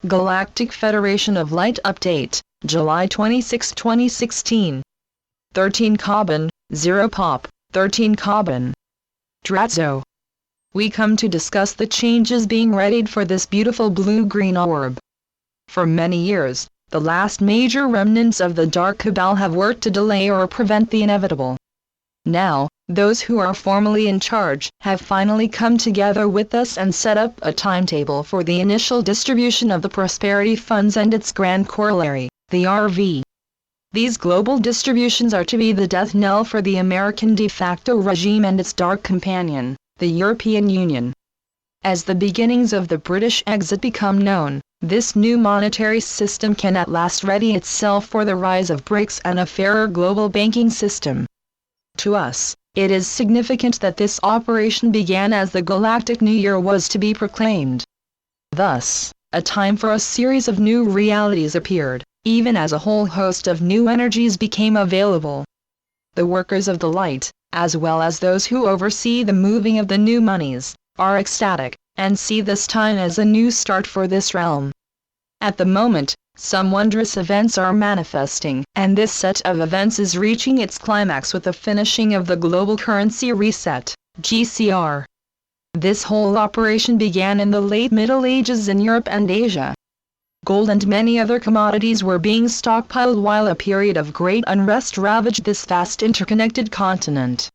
Galactic Federation of Light Update, July 26, 2016. 13 carbon, 0 pop, 13 carbon. Drazzo. We come to discuss the changes being readied for this beautiful blue-green orb. For many years, the last major remnants of the Dark Cabal have worked to delay or prevent the inevitable. Now, those who are formally in charge have finally come together with us and set up a timetable for the initial distribution of the Prosperity Funds and its grand corollary, the RV. These global distributions are to be the death knell for the American de facto regime and its dark companion, the European Union. As the beginnings of the British exit become known, this new monetary system can at last ready itself for the rise of BRICS and a fairer global banking system. To us, it is significant that this operation began as the Galactic New Year was to be proclaimed. Thus, a time for a series of new realities appeared, even as a whole host of new energies became available. The workers of the light, as well as those who oversee the moving of the new monies, are ecstatic, and see this time as a new start for this realm. At the moment, some wondrous events are manifesting, and this set of events is reaching its climax with the finishing of the Global Currency Reset, GCR. This whole operation began in the late Middle Ages in Europe and Asia. Gold and many other commodities were being stockpiled while a period of great unrest ravaged this vast interconnected continent.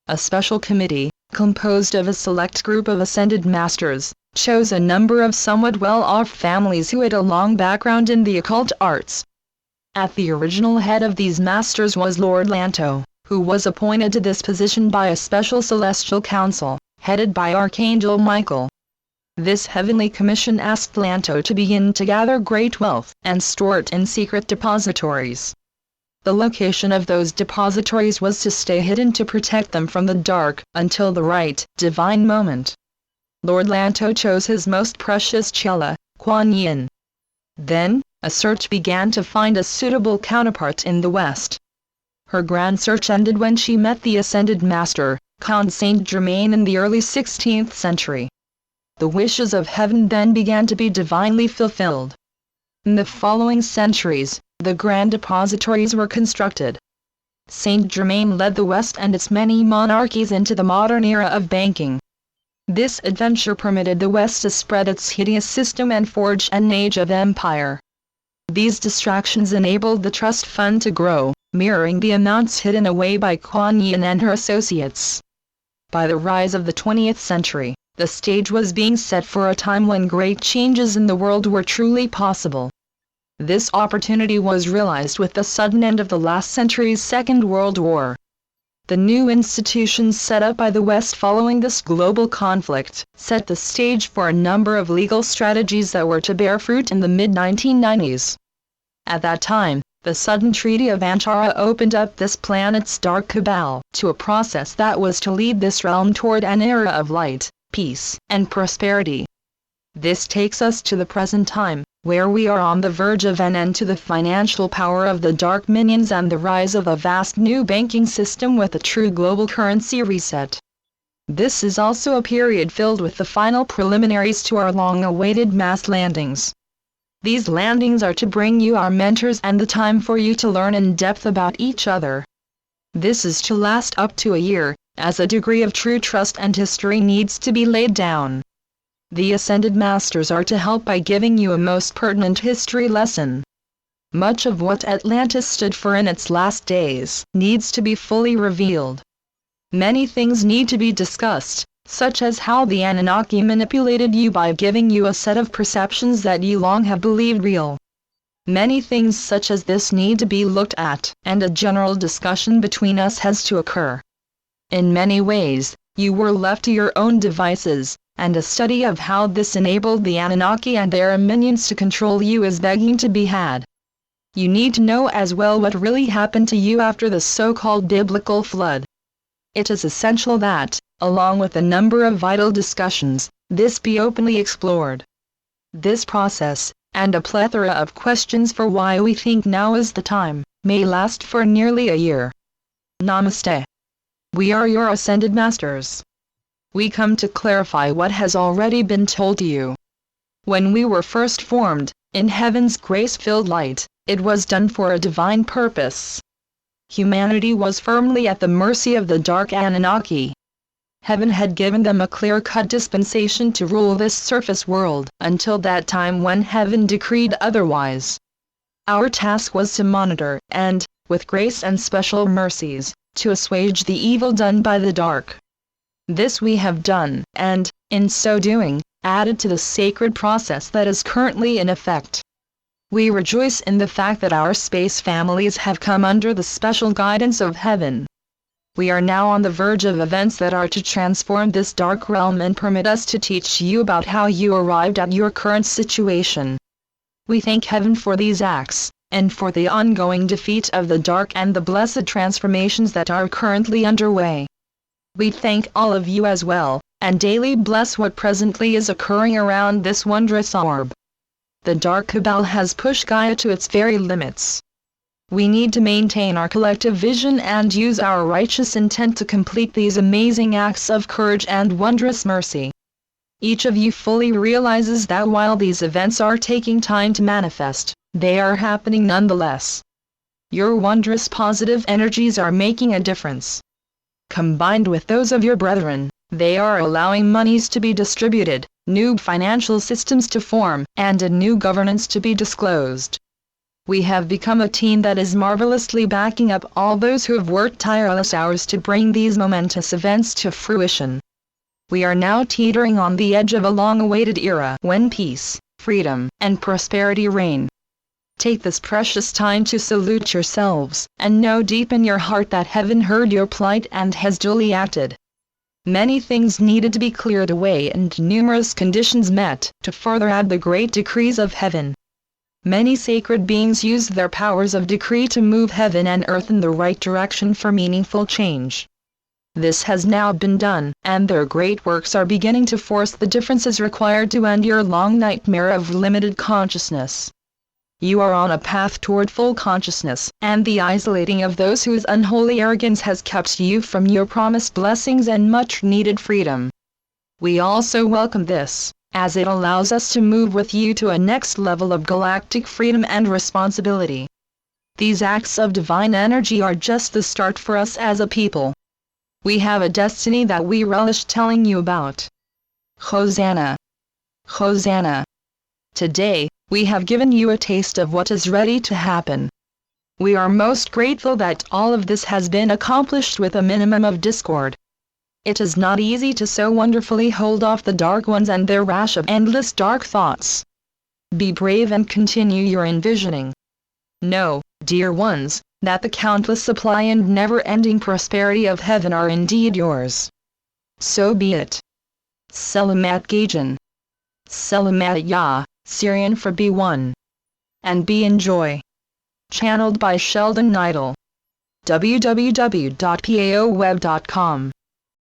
A special committee, composed of a select group of ascended masters, chose a number of somewhat well-off families who had a long background in the occult arts. At the original head of these masters was Lord Lanto, who was appointed to this position by a special celestial council, headed by Archangel Michael. This heavenly commission asked Lanto to begin to gather great wealth and store it in secret depositories. The location of those depositories was to stay hidden to protect them from the dark until the right, divine moment. Lord Lanto chose his most precious Chela, Kuan Yin. Then, a search began to find a suitable counterpart in the West. Her grand search ended when she met the Ascended Master, Count Saint Germain in the early 16th century. The wishes of heaven then began to be divinely fulfilled. In the following centuries, the grand depositories were constructed. Saint Germain led the West and its many monarchies into the modern era of banking. This adventure permitted the West to spread its hideous system and forge an age of empire. These distractions enabled the trust fund to grow, mirroring the amounts hidden away by Kuan Yin and her associates. By the rise of the 20th century, the stage was being set for a time when great changes in the world were truly possible. This opportunity was realized with the sudden end of the last century's Second World War. The new institutions set up by the West following this global conflict set the stage for a number of legal strategies that were to bear fruit in the mid-1990s. At that time, the sudden Treaty of Antara opened up this planet's dark cabal to a process that was to lead this realm toward an era of light, peace, and prosperity. This takes us to the present time, where we are on the verge of an end to the financial power of the dark minions and the rise of a vast new banking system with a true global currency reset. This is also a period filled with the final preliminaries to our long-awaited mass landings. These landings are to bring you our mentors and the time for you to learn in depth about each other. This is to last up to a year, as a degree of true trust and history needs to be laid down. The Ascended Masters are to help by giving you a most pertinent history lesson. Much of what Atlantis stood for in its last days needs to be fully revealed. Many things need to be discussed, such as how the Anunnaki manipulated you by giving you a set of perceptions that you long have believed real. Many things such as this need to be looked at, and a general discussion between us has to occur. In many ways, you were left to your own devices, and a study of how this enabled the Anunnaki and their minions to control you is begging to be had. You need to know as well what really happened to you after the so-called biblical flood. It is essential that, along with a number of vital discussions, this be openly explored. This process, and a plethora of questions for why we think now is the time, may last for nearly a year. Namaste. We are your Ascended Masters. We come to clarify what has already been told to you. When we were first formed, in heaven's grace-filled light, it was done for a divine purpose. Humanity was firmly at the mercy of the dark Anunnaki. Heaven had given them a clear-cut dispensation to rule this surface world, until that time when heaven decreed otherwise. Our task was to monitor, and, with grace and special mercies, to assuage the evil done by the dark. This we have done, and, in so doing, added to the sacred process that is currently in effect. We rejoice in the fact that our space families have come under the special guidance of heaven. We are now on the verge of events that are to transform this dark realm and permit us to teach you about how you arrived at your current situation. We thank heaven for these acts, and for the ongoing defeat of the dark and the blessed transformations that are currently underway. We thank all of you as well, and daily bless what presently is occurring around this wondrous orb. The dark cabal has pushed Gaia to its very limits. We need to maintain our collective vision and use our righteous intent to complete these amazing acts of courage and wondrous mercy. Each of you fully realizes that while these events are taking time to manifest, they are happening nonetheless. Your wondrous positive energies are making a difference. Combined with those of your brethren, they are allowing monies to be distributed, new financial systems to form, and a new governance to be disclosed. We have become a team that is marvelously backing up all those who have worked tireless hours to bring these momentous events to fruition. We are now teetering on the edge of a long-awaited era when peace, freedom, and prosperity reign. Take this precious time to salute yourselves, and know deep in your heart that heaven heard your plight and has duly acted. Many things needed to be cleared away and numerous conditions met to further add the great decrees of heaven. Many sacred beings used their powers of decree to move heaven and earth in the right direction for meaningful change. This has now been done, and their great works are beginning to force the differences required to end your long nightmare of limited consciousness. You are on a path toward full consciousness, and the isolating of those whose unholy arrogance has kept you from your promised blessings and much-needed freedom. We also welcome this, as it allows us to move with you to a next level of galactic freedom and responsibility. These acts of divine energy are just the start for us as a people. We have a destiny that we relish telling you about. Hosanna! Hosanna! Today, we have given you a taste of what is ready to happen. We are most grateful that all of this has been accomplished with a minimum of discord. It is not easy to so wonderfully hold off the dark ones and their rash of endless dark thoughts. Be brave and continue your envisioning. Know, dear ones, that the countless supply and never-ending prosperity of heaven are indeed yours. So be it. Selamat Gajan. Selamat Ya, Syrian for B1. And be enjoy. Channeled by Sheldon Neidel. www.paoweb.com